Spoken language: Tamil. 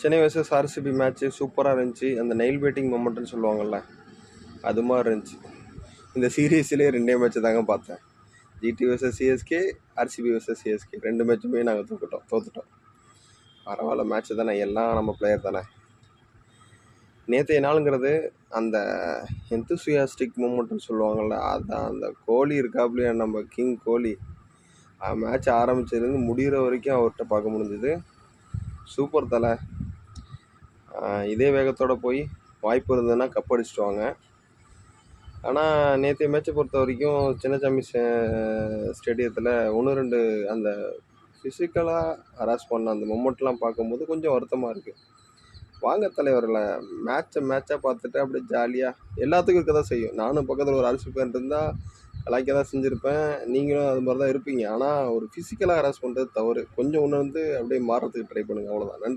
சென்னை vs ஆர்சிபி மேட்ச்சு சூப்பராக இருந்துச்சு. அந்த நெயில் பேட்டிங் மொமெண்ட்னு சொல்லுவாங்கள்ல, அது மாதிரி இருந்துச்சு. இந்த சீரீஸ்லேயே 2 மேட்ச்சு தாங்க பார்த்தேன். GT vs CSK, RCB vs CSK 2 மேட்சுமே நாங்கள் தோத்துட்டோம். பரவாயில்ல, மேட்ச்சு தானே, எல்லாம் நம்ம பிளேயர் தானே. நேற்றைய நாளுங்கிறது அந்த எந்தூசியாஸ்டிக் மூமெண்ட்னு சொல்லுவாங்கள்ல, அதுதான். அந்த கோலி இருக்காப்புலையா, நம்ம கிங் கோலி, மேட்ச் ஆரம்பிச்சதுலேருந்து முடிகிற வரைக்கும் அவர்கிட்ட பார்க்க முடிஞ்சுது. சூப்பர் தலை. இதே வேகத்தோடு போய் வாய்ப்பு இருந்ததுன்னா கப் அடிச்சுட்டு வாங்க. ஆனால் நேற்றைய மேட்சை பொறுத்த வரைக்கும் சின்னசாமி ஸ்டேடியத்தில் 1-2 அந்த ஃபிசிக்கலாக ஹராஸ் பண்ண அந்த மொமெண்ட்லாம் பார்க்கும்போது கொஞ்சம் வருத்தமாக இருக்குது. வாங்க தலைவரில் மேட்சாக பார்த்துட்டு அப்படியே ஜாலியாக எல்லாத்துக்கும் இருக்க தான் செய்யும். நானும் பக்கத்தில் ஒரு ஆர்சிபி ஃபேன் இருந்தால் கலாய்க்க தான் செஞ்சுருப்பேன், நீங்களும் அது மாதிரி தான் இருப்பீங்க. ஆனால் ஒரு ஃபிசிக்கலாக ஹராஸ் பண்ணுறது தவறு. கொஞ்சம் அப்படியே மாறுறதுக்கு ட்ரை பண்ணுங்கள், அவ்வளோதான். நன்றி.